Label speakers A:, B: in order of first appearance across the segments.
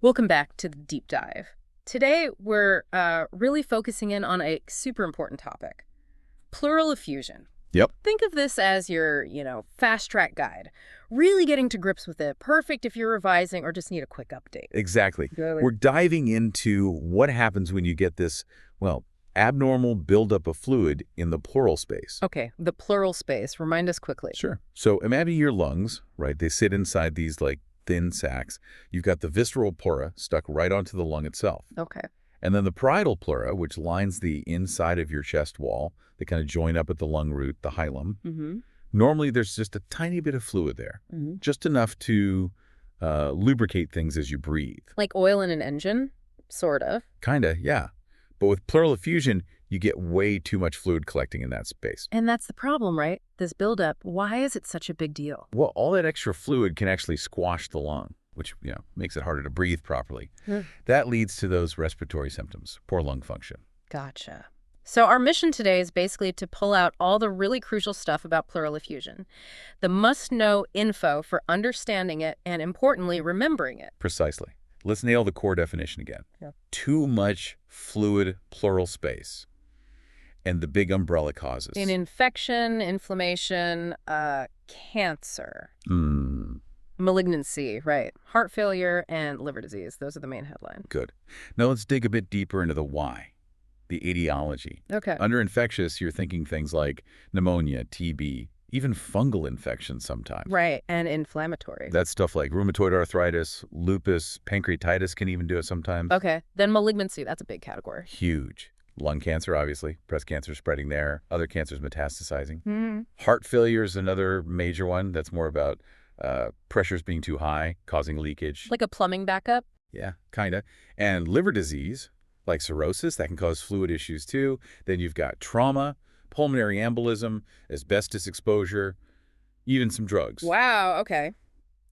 A: Welcome back to the deep dive. Today, we're really focusing in on a super important topic, pleural effusion.
B: Yep.
A: Think of this as your, fast track guide. Really getting to grips with it. Perfect if you're revising or just need a quick update.
B: Exactly.
A: Really?
B: We're diving into what happens when you get this, well, abnormal buildup of fluid in the pleural space.
A: Okay, the pleural space. Remind us quickly.
B: Sure. So imagine your lungs, right? They sit inside these thin sacs. You've got the visceral pleura stuck right onto the lung itself.
A: Okay.
B: And then the parietal pleura, which lines the inside of your chest wall. They kind of join up at the lung root, the hilum.
A: Mm-hmm.
B: Normally, there's just a tiny bit of fluid there, just enough to lubricate things as you breathe.
A: Like oil in an engine? Sort of.
B: Kinda, yeah. But with pleural effusion, you get way too much fluid collecting in that space.
A: And that's the problem, right? This buildup. Why is it such a big deal?
B: Well, all that extra fluid can actually squash the lung, which, makes it harder to breathe properly. That leads to those respiratory symptoms, poor lung function.
A: Gotcha. So our mission today is basically to pull out all the really crucial stuff about pleural effusion, the must-know info for understanding it and, importantly, remembering it.
B: Precisely. Let's nail the core definition again.
A: Yeah.
B: Too much fluid pleural space and the big umbrella causes.
A: In infection, inflammation, cancer, malignancy, right, heart failure, and liver disease. Those are the main headlines.
B: Good. Now let's dig a bit deeper into the why. The etiology.
A: Okay.
B: Under infectious, you're thinking things like pneumonia, TB, even fungal infections sometimes.
A: Right, and inflammatory.
B: That's stuff like rheumatoid arthritis, lupus, pancreatitis can even do it sometimes.
A: Okay, then malignancy, that's a big category.
B: Huge. Lung cancer, obviously. Breast cancer spreading there. Other cancers metastasizing.
A: Mm-hmm.
B: Heart failure is another major one. That's more about pressures being too high, causing leakage.
A: Like a plumbing backup?
B: Yeah, kind of. And liver disease, like cirrhosis, that can cause fluid issues too. Then you've got trauma, pulmonary embolism, asbestos exposure, even some drugs.
A: Wow, okay.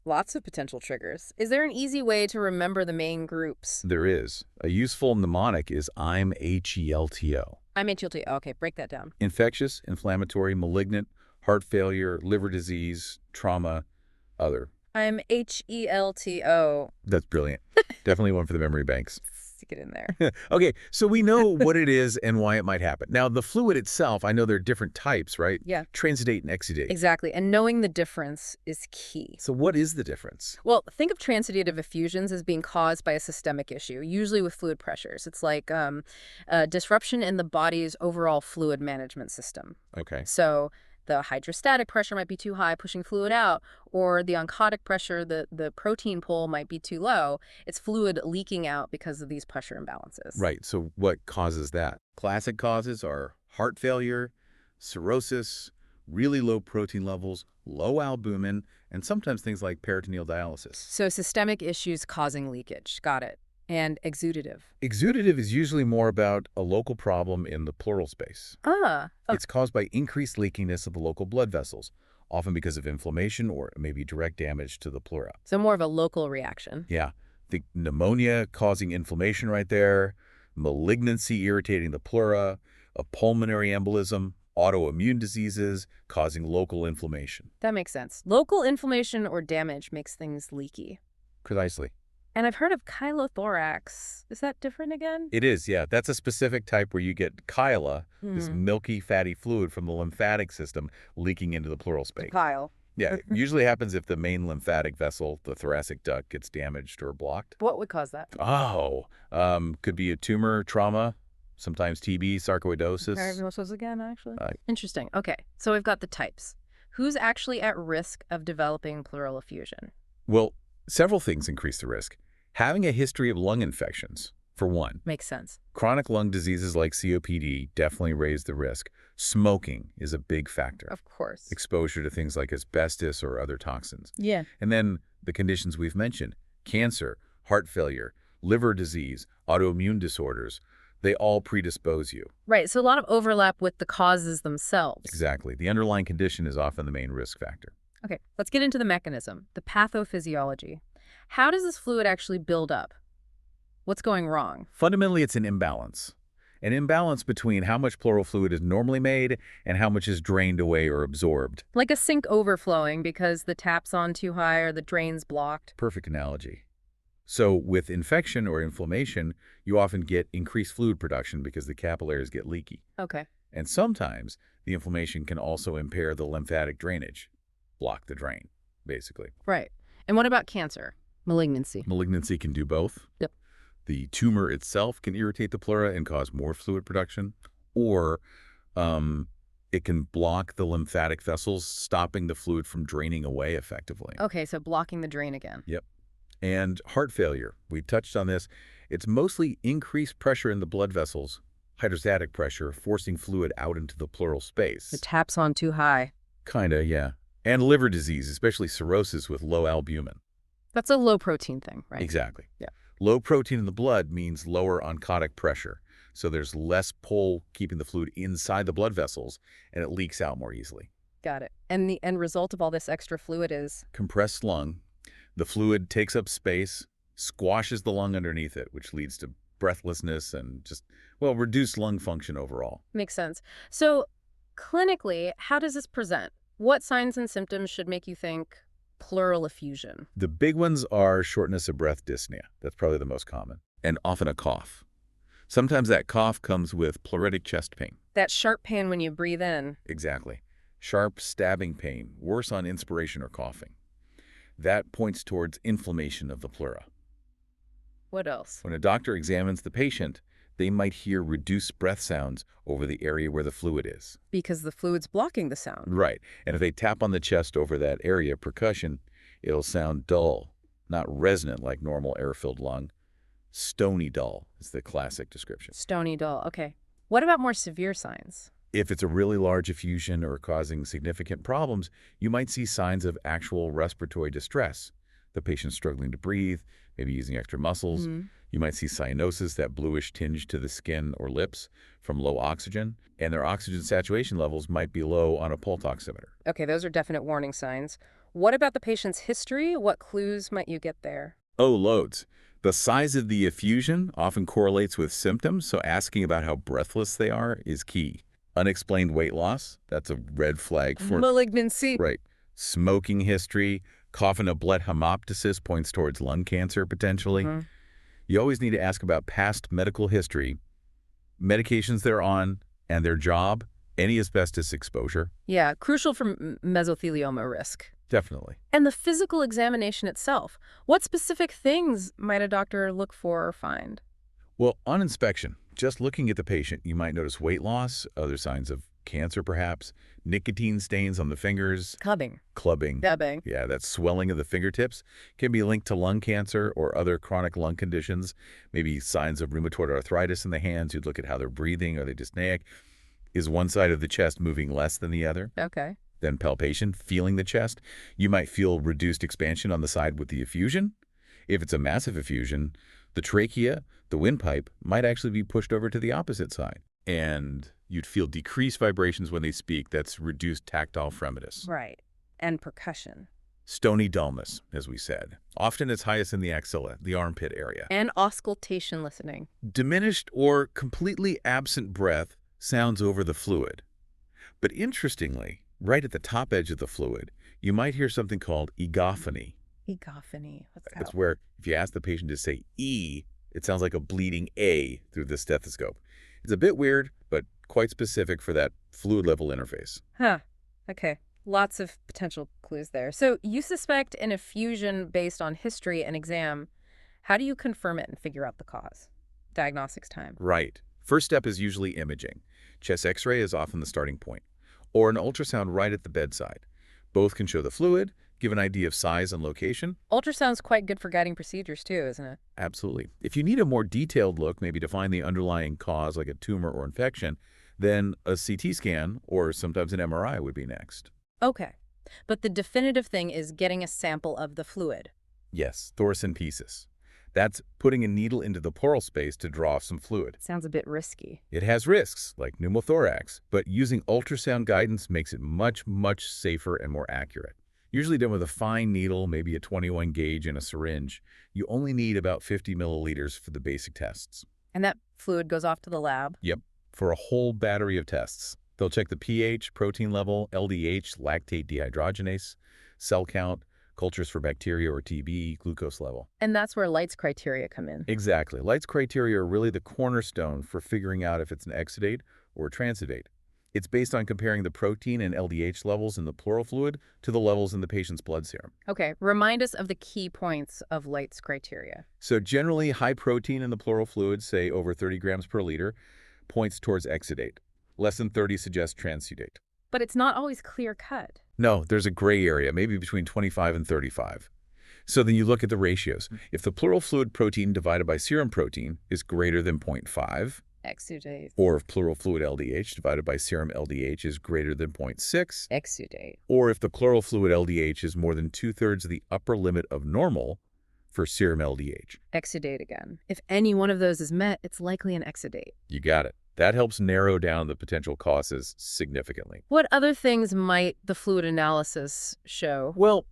A: Lots of potential triggers. Is there an easy way to remember the main groups?
B: There is. A useful mnemonic is I'm HELTO.
A: I'm HLT. Okay, break that down.
B: Infectious, inflammatory, malignant, heart failure, liver disease, trauma, other.
A: I'm HELTO.
B: That's brilliant. Definitely one for the memory banks.
A: Stick it in there.
B: Okay, so we know what it is and why it might happen. Now, the fluid itself, I know there are different types, right?
A: Yeah.
B: Transudate and exudate.
A: Exactly, and knowing the difference is key.
B: So what is the difference?
A: Well, think of transudative effusions as being caused by a systemic issue, usually with fluid pressures. It's like a disruption in the body's overall fluid management system.
B: Okay.
A: So the hydrostatic pressure might be too high, pushing fluid out, or the oncotic pressure, the protein pull might be too low. It's fluid leaking out because of these pressure imbalances.
B: Right. So what causes that? Classic causes are heart failure, cirrhosis, really low protein levels, low albumin, and sometimes things like peritoneal dialysis.
A: So systemic issues causing leakage. Got it. And exudative.
B: Exudative is usually more about a local problem in the pleural space.
A: Okay.
B: It's caused by increased leakiness of the local blood vessels, often because of inflammation or maybe direct damage to the pleura.
A: So more of a local reaction.
B: Yeah. Think pneumonia causing inflammation right there, malignancy irritating the pleura, a pulmonary embolism, autoimmune diseases causing local inflammation.
A: That makes sense. Local inflammation or damage makes things leaky.
B: Precisely.
A: And I've heard of chylothorax. Is that different again?
B: It is, yeah. That's a specific type where you get chyla, this milky, fatty fluid from the lymphatic system leaking into the pleural space.
A: Chyle.
B: Yeah, it usually happens if the main lymphatic vessel, the thoracic duct, gets damaged or blocked.
A: What would cause that?
B: Oh, could be a tumor, trauma, sometimes TB, sarcoidosis.
A: Parietal again, actually. Interesting. Okay, so we've got the types. Who's actually at risk of developing pleural effusion?
B: Well, several things increase the risk. Having a history of lung infections, for one.
A: Makes sense.
B: Chronic lung diseases like COPD definitely raise the risk. Smoking is a big factor.
A: Of course.
B: Exposure to things like asbestos or other toxins.
A: Yeah.
B: And then the conditions we've mentioned, cancer, heart failure, liver disease, autoimmune disorders, they all predispose you.
A: Right, so a lot of overlap with the causes themselves.
B: Exactly. The underlying condition is often the main risk factor.
A: Okay, let's get into the mechanism, the pathophysiology. How does this fluid actually build up? What's going wrong?
B: Fundamentally, it's an imbalance. An imbalance between how much pleural fluid is normally made and how much is drained away or absorbed.
A: Like a sink overflowing because the tap's on too high or the drain's blocked.
B: Perfect analogy. So with infection or inflammation, you often get increased fluid production because the capillaries get leaky.
A: Okay.
B: And sometimes the inflammation can also impair the lymphatic drainage, block the drain, basically.
A: Right. And what about cancer? Malignancy.
B: Malignancy can do both.
A: Yep.
B: The tumor itself can irritate the pleura and cause more fluid production, or it can block the lymphatic vessels, stopping the fluid from draining away effectively.
A: Okay, so blocking the drain again.
B: Yep. And heart failure, we touched on this. It's mostly increased pressure in the blood vessels, hydrostatic pressure, forcing fluid out into the pleural space.
A: The tap's on too high.
B: Kinda, yeah. And liver disease, especially cirrhosis with low albumin.
A: That's a low protein thing, right?
B: Exactly.
A: Yeah.
B: Low protein in the blood means lower oncotic pressure. So there's less pull keeping the fluid inside the blood vessels, and it leaks out more easily.
A: Got it. And the end result of all this extra fluid is?
B: Compressed lung. The fluid takes up space, squashes the lung underneath it, which leads to breathlessness and just, well, reduced lung function overall.
A: Makes sense. So clinically, how does this present? What signs and symptoms should make you think pleural effusion?
B: The big ones are shortness of breath dyspnea. That's probably the most common. And often a cough. Sometimes that cough comes with pleuritic chest pain.
A: That sharp pain when you breathe in.
B: Exactly. Sharp stabbing pain, worse on inspiration or coughing. That points towards inflammation of the pleura.
A: What else?
B: When a doctor examines the patient, they might hear reduced breath sounds over the area where the fluid is.
A: Because the fluid's blocking the sound.
B: Right. And if they tap on the chest over that area, percussion, it'll sound dull, not resonant like normal air-filled lung. Stony dull is the classic description.
A: Stony dull. Okay. What about more severe signs?
B: If it's a really large effusion or causing significant problems, you might see signs of actual respiratory distress. The patient struggling to breathe, maybe using extra muscles. You might see cyanosis, that bluish tinge to the skin or lips from low oxygen, and their oxygen saturation levels might be low on a pulse oximeter.
A: Okay, those are definite warning signs. What about the patient's history? What clues might you get there?
B: Oh, loads. The size of the effusion often correlates with symptoms, so asking about how breathless they are is key. Unexplained weight loss, that's a red flag for
A: Malignancy.
B: Right. Smoking history, cough and a blood hemoptysis points towards lung cancer potentially. You always need to ask about past medical history, medications they're on, and their job, any asbestos exposure.
A: Yeah, crucial for mesothelioma risk.
B: Definitely.
A: And the physical examination itself. What specific things might a doctor look for or find?
B: Well, on inspection, just looking at the patient, you might notice weight loss, other signs of cancer perhaps, nicotine stains on the fingers.
A: Clubbing.
B: Dabbing. Yeah, that swelling of the fingertips can be linked to lung cancer or other chronic lung conditions, maybe signs of rheumatoid arthritis in the hands. You'd look at how they're breathing. Are they dyspneic? Is one side of the chest moving less than the other?
A: Okay.
B: Then palpation, feeling the chest. You might feel reduced expansion on the side with the effusion. If it's a massive effusion, the trachea, the windpipe, might actually be pushed over to the opposite side. And you'd feel decreased vibrations when they speak. That's reduced tactile fremitus.
A: Right. And percussion.
B: Stony dullness, as we said. Often it's highest in the axilla, the armpit area.
A: And auscultation listening.
B: Diminished or completely absent breath sounds over the fluid. But interestingly, right at the top edge of the fluid, you might hear something called egophony.
A: Egophony. What's that?
B: It's where if you ask the patient to say E, it sounds like a bleeding A through the stethoscope. It's a bit weird, but quite specific for that fluid level interface.
A: Huh. Okay. Lots of potential clues there. So you suspect an effusion based on history and exam. How do you confirm it and figure out the cause? Diagnostics time.
B: Right. First step is usually imaging. Chest X-ray is often the starting point, or an ultrasound right at the bedside. Both can show the fluid, give an idea of size and location.
A: Ultrasound's quite good for guiding procedures too, isn't it?
B: Absolutely. If you need a more detailed look, maybe to find the underlying cause like a tumor or infection, then a CT scan or sometimes an MRI would be next.
A: Okay. But the definitive thing is getting a sample of the fluid.
B: Yes, thoracentesis. That's putting a needle into the pleural space to draw some fluid.
A: Sounds a bit risky.
B: It has risks, like pneumothorax, but using ultrasound guidance makes it much, much safer and more accurate. Usually done with a fine needle, maybe a 21 gauge and a syringe. You only need about 50 milliliters for the basic tests.
A: And that fluid goes off to the lab?
B: Yep, for a whole battery of tests. They'll check the pH, protein level, LDH, lactate dehydrogenase, cell count, cultures for bacteria or TB, glucose level.
A: And that's where Light's criteria come in.
B: Exactly. Light's criteria are really the cornerstone for figuring out if it's an exudate or a transudate. It's based on comparing the protein and LDH levels in the pleural fluid to the levels in the patient's blood serum.
A: Okay, remind us of the key points of Light's criteria.
B: So generally, high protein in the pleural fluid, say over 30 grams per liter, points towards exudate. Less than 30 suggests transudate.
A: But it's not always clear-cut.
B: No, there's a gray area, maybe between 25 and 35. So then you look at the ratios. If the pleural fluid protein divided by serum protein is greater than 0.5,
A: Exudate.
B: or if pleural fluid LDH divided by serum LDH is greater than 0.6,
A: Exudate.
B: or if the pleural fluid LDH is more than 2/3 of the upper limit of normal for serum LDH.
A: Exudate again. If any one of those is met, it's likely an exudate.
B: You got it. That helps narrow down the potential causes significantly.
A: What other things might the fluid analysis show?
B: Well,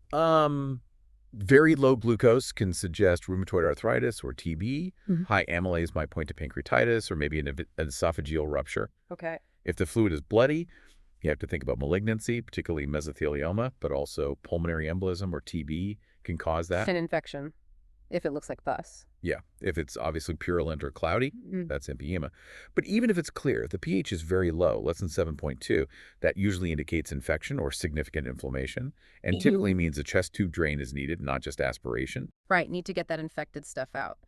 B: very low glucose can suggest rheumatoid arthritis or TB. High amylase might point to pancreatitis or maybe an esophageal rupture.
A: Okay.
B: If the fluid is bloody, you have to think about malignancy, particularly mesothelioma, but also pulmonary embolism or TB can cause that.
A: An infection, if it looks like pus.
B: Yeah, if it's obviously purulent or cloudy, that's empyema. But even if it's clear, the pH is very low, less than 7.2, that usually indicates infection or significant inflammation, and typically means a chest tube drain is needed, not just aspiration.
A: Right, need to get that infected stuff out.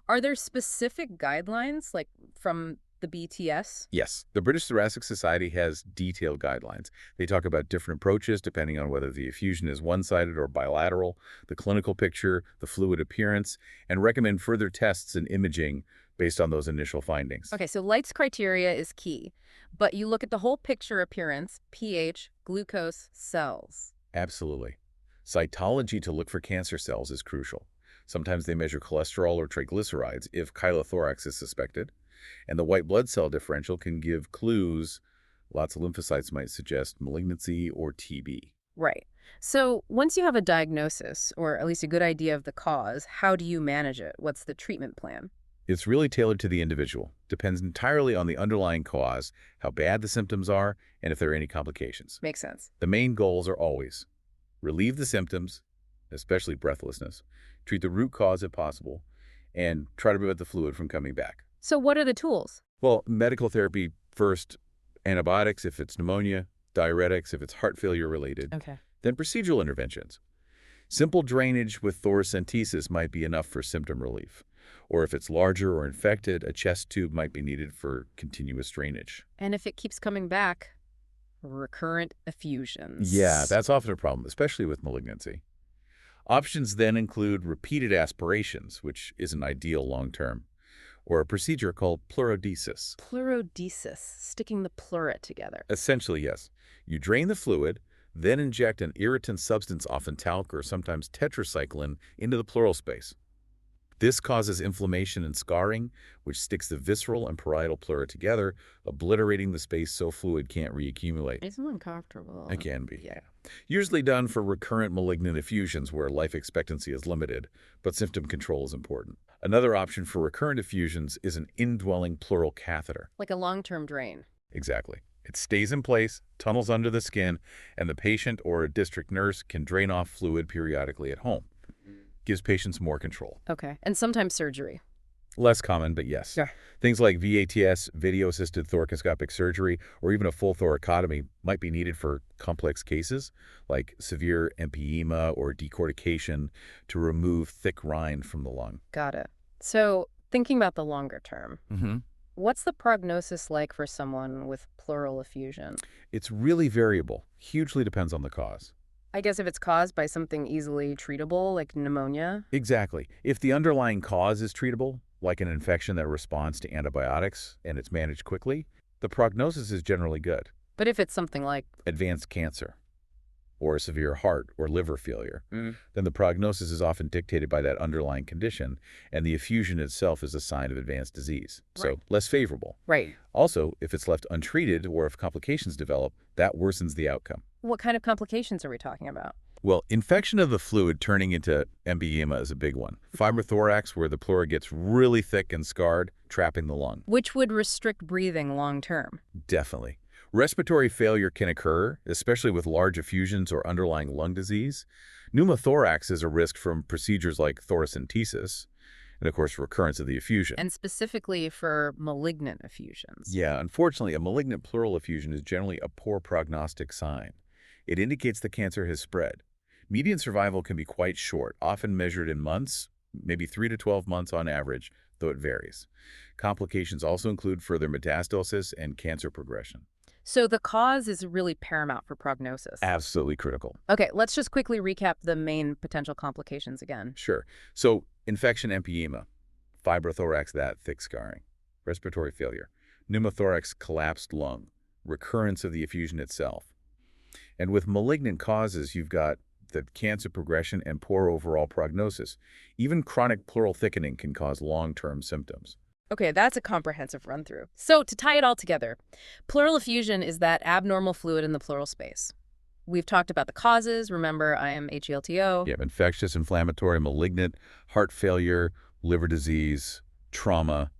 A: Are there specific guidelines, like from the BTS?
B: Yes, the British Thoracic Society has detailed guidelines. They talk about different approaches depending on whether the effusion is one-sided or bilateral, the clinical picture, the fluid appearance, and recommend further tests and imaging based on those initial findings.
A: Okay, so Light's criteria is key, but you look at the whole picture appearance, pH, glucose, cells.
B: Absolutely. Cytology to look for cancer cells is crucial. Sometimes they measure cholesterol or triglycerides if chylothorax is suspected. And the white blood cell differential can give clues. Lots of lymphocytes might suggest malignancy or TB.
A: Right. So once you have a diagnosis, or at least a good idea of the cause, how do you manage it? What's the treatment plan?
B: It's really tailored to the individual. Depends entirely on the underlying cause, how bad the symptoms are, and if there are any complications.
A: Makes sense.
B: The main goals are always relieve the symptoms, especially breathlessness, treat the root cause if possible, and try to prevent the fluid from coming back.
A: So what are the tools?
B: Well, medical therapy first, antibiotics if it's pneumonia, diuretics if it's heart failure related,
A: Okay.
B: then procedural interventions. Simple drainage with thoracentesis might be enough for symptom relief. Or if it's larger or infected, a chest tube might be needed for continuous drainage.
A: And if it keeps coming back, recurrent effusions.
B: Yeah, that's often a problem, especially with malignancy. Options then include repeated aspirations, which isn't ideal long-term, or a procedure called pleurodesis.
A: Pleurodesis, sticking the pleura together.
B: Essentially, yes. You drain the fluid, then inject an irritant substance, often talc or sometimes tetracycline, into the pleural space. This causes inflammation and scarring, which sticks the visceral and parietal pleura together, obliterating the space so fluid can't reaccumulate.
A: It's uncomfortable.
B: It can be.
A: Yeah.
B: Usually done for recurrent malignant effusions where life expectancy is limited, but symptom control is important. Another option for recurrent effusions is an indwelling pleural catheter.
A: Like a long-term drain.
B: Exactly. It stays in place, tunnels under the skin, and the patient or a district nurse can drain off fluid periodically at home. Gives patients more control.
A: Okay. And sometimes surgery.
B: Less common, but yes.
A: Yeah.
B: Things like VATS, video-assisted thoracoscopic surgery, or even a full thoracotomy might be needed for complex cases like severe empyema or decortication to remove thick rind from the lung.
A: Got it. So thinking about the longer term, what's the prognosis like for someone with pleural effusion?
B: It's really variable. Hugely depends on the cause.
A: I guess if it's caused by something easily treatable, like pneumonia.
B: Exactly. If the underlying cause is treatable, like an infection that responds to antibiotics and it's managed quickly, the prognosis is generally good.
A: But if it's something like
B: Advanced cancer or a severe heart or liver failure, then the prognosis is often dictated by that underlying condition, and the effusion itself is a sign of advanced disease, so
A: Right.
B: less favorable.
A: Right.
B: Also, if it's left untreated or if complications develop, that worsens the outcome.
A: What kind of complications are we talking about?
B: Well, infection of the fluid turning into empyema is a big one. Fibrothorax, where the pleura gets really thick and scarred, trapping the lung.
A: Which would restrict breathing long term.
B: Definitely. Respiratory failure can occur, especially with large effusions or underlying lung disease. Pneumothorax is a risk from procedures like thoracentesis, and of course recurrence of the effusion.
A: And specifically for malignant effusions.
B: Yeah, unfortunately, a malignant pleural effusion is generally a poor prognostic sign. It indicates the cancer has spread. Median survival can be quite short, often measured in months, maybe 3 to 12 months on average, though it varies. Complications also include further metastasis and cancer progression.
A: So the cause is really paramount for prognosis.
B: Absolutely critical.
A: Okay, let's just quickly recap the main potential complications again.
B: Sure. So, infection empyema, fibrothorax, that thick scarring, respiratory failure, pneumothorax, collapsed lung, recurrence of the effusion itself. And with malignant causes, you've got the cancer progression and poor overall prognosis. Even chronic pleural thickening can cause long-term symptoms.
A: Okay, that's a comprehensive run-through. So to tie it all together, pleural effusion is that abnormal fluid in the pleural space. We've talked about the causes. Remember, I am HELTO.
B: You have infectious, inflammatory, malignant, heart failure, liver disease, trauma,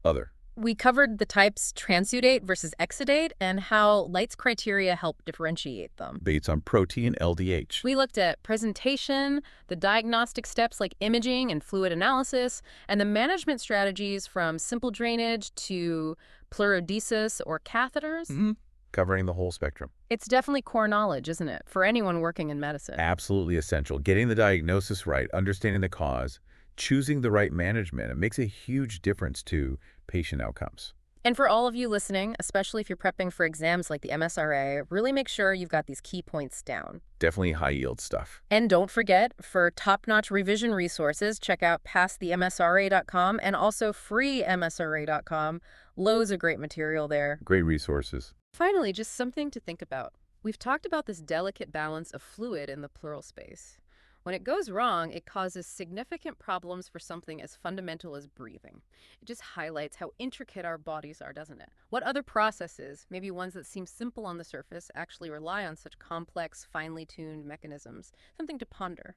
B: other.
A: We covered the types Transudate versus Exudate and how Light's criteria help differentiate them.
B: Debates on protein LDH.
A: We looked at presentation, the diagnostic steps like imaging and fluid analysis, and the management strategies from simple drainage to pleurodesis or catheters.
B: Covering the whole spectrum.
A: It's definitely core knowledge, isn't it, for anyone working in medicine?
B: Absolutely essential. Getting the diagnosis right, understanding the cause, choosing the right management, it makes a huge difference to patient outcomes.
A: And for all of you listening, especially if you're prepping for exams like the MSRA, really make sure you've got these key points down.
B: Definitely high-yield stuff.
A: And don't forget, for top-notch revision resources, check out passthemsra.com and also freemsra.com. Loads of great material there.
B: Great resources.
A: Finally, just something to think about. We've talked about this delicate balance of fluid in the pleural space. When it goes wrong, it causes significant problems for something as fundamental as breathing. It just highlights how intricate our bodies are, doesn't it? What other processes, maybe ones that seem simple on the surface, actually rely on such complex, finely tuned mechanisms? Something to ponder.